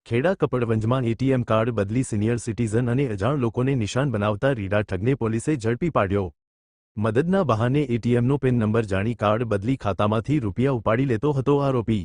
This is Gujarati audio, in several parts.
ખેડા કપડવંજમાં એટીએમ કાર્ડ બદલી સિનિયર સિટીઝન અને અજાણ લોકોને નિશાન બનાવતા રીડા ઠગને પોલીસે ઝડપી પાડ્યો। મદદના બહાને એટીએમનો પિન નંબર જાણી કાર્ડ બદલી ખાતામાંથી રૂપિયા ઉપાડી લેતો હતો આરોપી।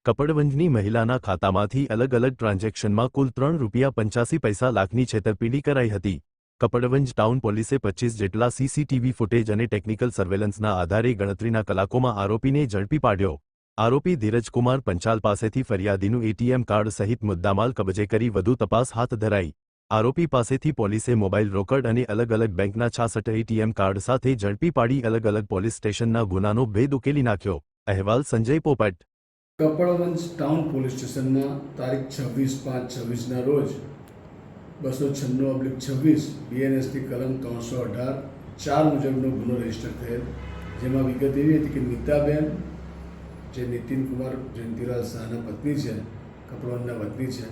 કપડવંજની મહિલાના ખાતામાંથી અલગ અલગ ટ્રાન્ઝેક્શનમાં કુલ ₹3.85 લાખની છેતરપિંડી કરાઈ હતી। કપડવંજ ટાઉન પોલીસે 25 જેટલા સીસીટીવી ફૂટેજ અને ટેકનિકલ સર્વેલન્સના આધારે ગણતરીના કલાકોમાં આરોપીને ઝડપી પાડ્યો। આરોપી ધીરજકુમાર પંચાલ પાસેથી ફરિયાદીનું એટીએમ કાર્ડ સહિત મુદ્દામાલ કબજે કરી વધુ તપાસ હાથ ધરાઈ। આરોપી પાસેથી પોલીસે મોબાઈલ રોકડ અને અલગ અલગ બેંકના 66 એટીએમ કાર્ડ સાથે ઝડપી પાડી અલગ અલગ પોલીસ સ્ટેશનના ગુનાનો ભેદ ઉકેલી નાખ્યો। અહેવાલ સંજય પોપટ। કપડવંજ ટાઉન પોલીસ સ્ટેશનમાં તારીખ 26/5/26ના રોજ 296/26 બીએનએસની કલમ 318(4) મુજબનો ગુનો રજીસ્ટર થયેલ, જેમાં વિગત એવી હતી કે નીતાબેન જે નીતિન કુમાર જયંતિલાલ શાહના પત્ની છે, કપડવંજના વતની છે,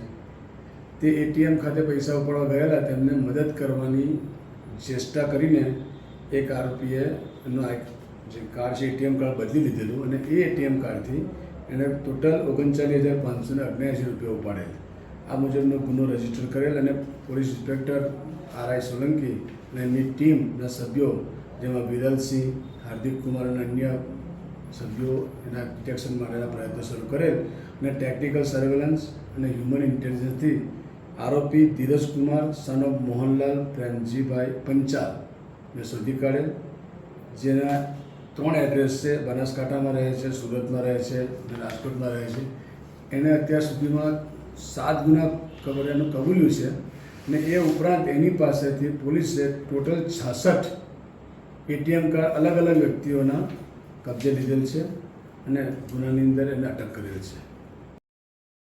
તે એટીએમ ખાતે પૈસા ઉપાડવા ગયેલા તેમને મદદ કરવાની ચેષ્ટા કરીને એક આરોપીએ એનો જે કાર્ડ છે એટીએમ કાર્ડ બદલી લીધેલું અને એ એટીએમ કાર્ડથી એણે ટોટલ ₹39,579 ઉપાડેલ। આ મુજબનો ગુનો રજીસ્ટર કરેલ અને પોલીસ ઇન્સ્પેક્ટર આર.આઈ. સોલંકી અને એમની ટીમના સભ્યો, જેમાં વિરલસિંહ, હાર્દિક કુમાર અને અન્ય સભ્યો એના ડિટેક્શન માટેના પ્રયત્નો શરૂ કરેલ અને ટેકનિકલ સર્વેલન્સ અને હ્યુમન ઇન્ટેલિજન્સથી આરોપી ધીરજકુમાર સન ઓફ મોહનલાલ પ્રેમજીભાઈ પંચાલને શોધી કાઢેલ, જેના 3 એડ્રેસ છે, બનાસકાંઠામાં રહે છે, સુરતમાં રહે છે અને રાજકોટમાં રહે છે। એણે અત્યાર સુધીમાં 7 ગુના એનું કબૂલ્યું છે અને એ ઉપરાંત એની પાસેથી પોલીસે ટોટલ 66 એટીએમ કાર્ડ અલગ અલગ વ્યક્તિઓના કબજે લીધેલ છે અને ગુનાની અંદર એને અટક કરેલ છે।